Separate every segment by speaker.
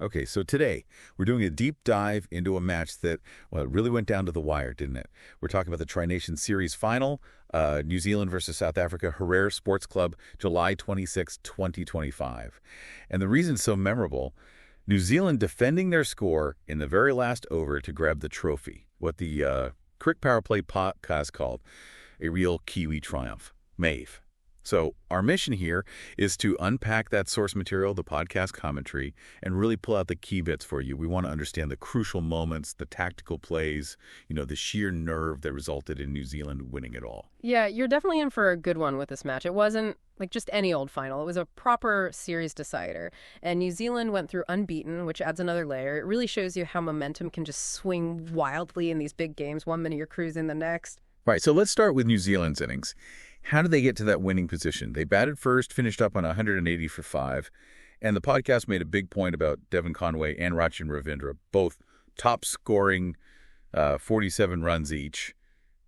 Speaker 1: Okay, so today we're doing a deep dive into a match that, well, it really went down to the wire, didn't it? We're talking about the Tri-Nation Series final, New Zealand versus South Africa, Harare Sports Club, July 26, 2025. And the reason it's so memorable, New Zealand defending their score in the very last over to grab the trophy, what the CricPowerplay Podcast called a real Kiwi triumph. Maeve. So our mission here is to unpack that source material, the podcast commentary, and really pull out the key bits for you. We want to understand the crucial moments, the tactical plays, the sheer nerve that resulted in New Zealand winning it all.
Speaker 2: Yeah, you're definitely in for a good one with this match. It wasn't like just any old final. It was a proper series decider. And New Zealand went through unbeaten, which adds another layer. It really shows you how momentum can just swing wildly in these big games. 1 minute you're cruising, the next.
Speaker 1: Right, so let's start with New Zealand's innings. How did they get to that winning position? They batted first, finished up on 180 for 5, and the podcast made a big point about Devin Conway and Ravindra, both top-scoring 47 runs each.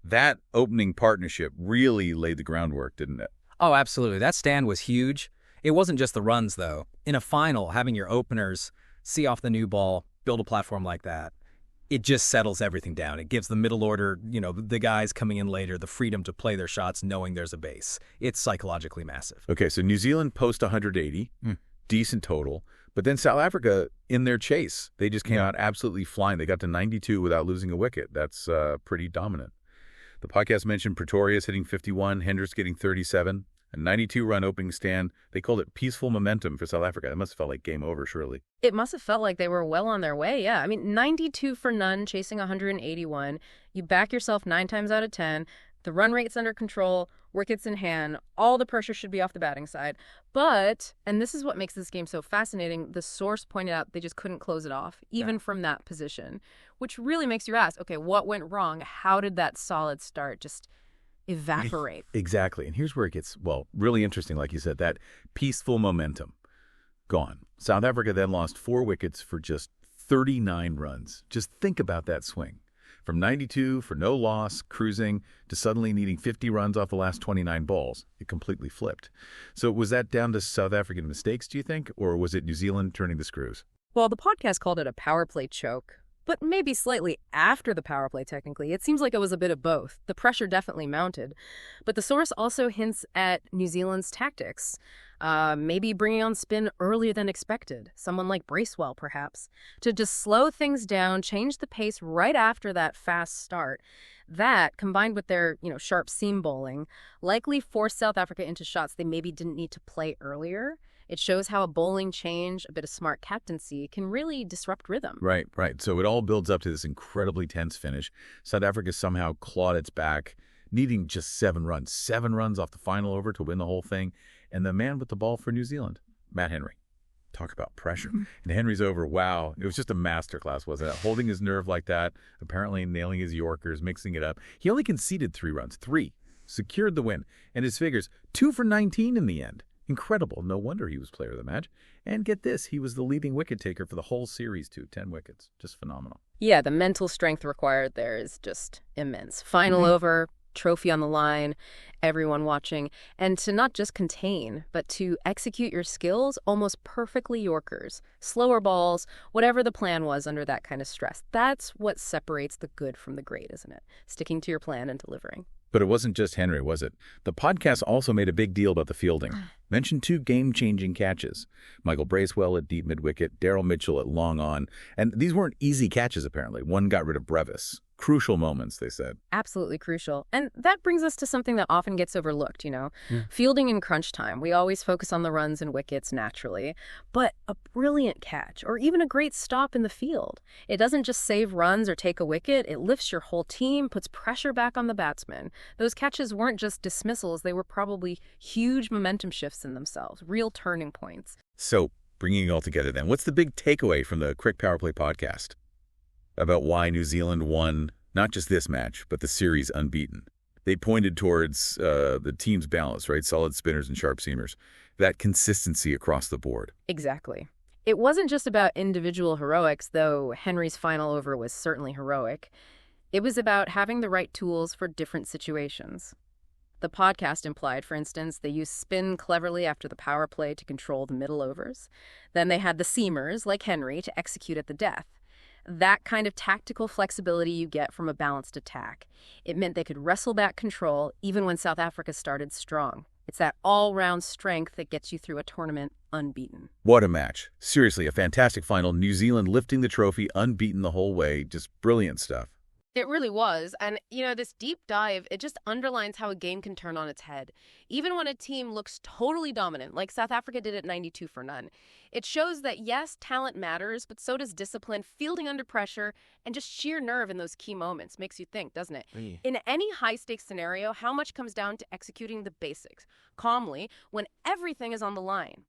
Speaker 1: That opening partnership really laid the groundwork, didn't it?
Speaker 3: Oh, absolutely. That stand was huge. It wasn't just the runs, though. In a final, having your openers see off the new ball, build a platform like that, it just settles everything down. It gives the middle order, the guys coming in later, the freedom to play their shots knowing there's a base. It's psychologically massive.
Speaker 1: Okay, so New Zealand post 180, decent total. But then South Africa, in their chase, they just came out absolutely flying. They got to 92 without losing a wicket. That's pretty dominant. The podcast mentioned Pretorius hitting 51, Hendricks getting 37, a 92-run opening stand. They called it peaceful momentum for South Africa. It must have felt like game over, surely.
Speaker 2: It must have felt like they were well on their way, yeah. I mean, 92 for none, chasing 181. You back yourself 9 times out of 10. The run rate's under control, wickets in hand. All the pressure should be off the batting side. But, and this is what makes this game so fascinating, the source pointed out they just couldn't close it off, even from that position, which really makes you ask, okay, what went wrong? How did that solid start just evaporate?
Speaker 1: Exactly. And here's where it gets, really interesting, like you said, that peaceful momentum gone. South Africa then lost 4 wickets for just 39 runs. Just think about that swing. From 92 for no loss, cruising, to suddenly needing 50 runs off the last 29 balls. It completely flipped. So was that down to South African mistakes, do you think? Or was it New Zealand turning the screws?
Speaker 2: Well, the podcast called it a power play choke. But maybe slightly after the power play, technically. It seems like it was a bit of both. The pressure definitely mounted. But the source also hints at New Zealand's tactics. Maybe bringing on spin earlier than expected. Someone like Bracewell, perhaps. To just slow things down, change the pace right after that fast start. That, combined with their, sharp seam bowling, likely forced South Africa into shots they maybe didn't need to play earlier. It shows how a bowling change, a bit of smart captaincy, can really disrupt rhythm.
Speaker 1: Right. So it all builds up to this incredibly tense finish. South Africa somehow clawed its back, needing just 7 runs. 7 runs off the final over to win the whole thing. And the man with the ball for New Zealand, Matt Henry. Talk about pressure. And Henry's over, wow. It was just a masterclass, wasn't it? Holding his nerve like that, apparently nailing his Yorkers, mixing it up. He only conceded 3 runs. 3. Secured the win. And his figures, 2 for 19 in the end. Incredible. No wonder he was player of the match. And get this, he was the leading wicket taker for the whole series, too. 10 wickets. Just phenomenal.
Speaker 2: Yeah, the mental strength required there is just immense. Final over, trophy on the line, everyone watching. And to not just contain, but to execute your skills almost perfectly Yorkers. Slower balls, whatever the plan was under that kind of stress. That's what separates the good from the great, isn't it? Sticking to your plan and delivering.
Speaker 1: But it wasn't just Henry, was it? The podcast also made a big deal about the fielding. Mentioned 2 game-changing catches. Michael Bracewell at deep mid-wicket, Bracewell Mitchell at long on. And these weren't easy catches, apparently. One got rid of Brevis. Crucial moments, they said.
Speaker 2: Absolutely crucial. And that brings us to something that often gets overlooked, Fielding in crunch time. We always focus on the runs and wickets naturally. But a brilliant catch, or even a great stop in the field, it doesn't just save runs or take a wicket. It lifts your whole team, puts pressure back on the batsman. Those catches weren't just dismissals. They were probably huge momentum shifts in themselves, real turning points.
Speaker 1: So, bringing it all together then, what's the big takeaway from the CricPowerplay podcast about why New Zealand won not just this match, but the series unbeaten? They pointed towards the team's balance, right? Solid spinners and sharp seamers. That consistency across the board.
Speaker 2: Exactly. It wasn't just about individual heroics, though Henry's final over was certainly heroic. It was about having the right tools for different situations. The podcast implied, for instance, they used spin cleverly after the power play to control the middle overs. Then they had the seamers, like Henry, to execute at the death. That kind of tactical flexibility you get from a balanced attack. It meant they could wrestle back control even when South Africa started strong. It's that all-round strength that gets you through a tournament unbeaten.
Speaker 1: What a match. Seriously, a fantastic final. New Zealand lifting the trophy unbeaten the whole way. Just brilliant stuff.
Speaker 4: It really was. And, this deep dive, it just underlines how a game can turn on its head. Even when a team looks totally dominant, like South Africa did at 92-0. It shows that, yes, talent matters, but so does discipline, fielding under pressure, and just sheer nerve in those key moments. Makes you think, doesn't it?
Speaker 5: Yeah.
Speaker 4: In any high-stakes scenario, how much comes down to executing the basics, calmly, when everything is on the line.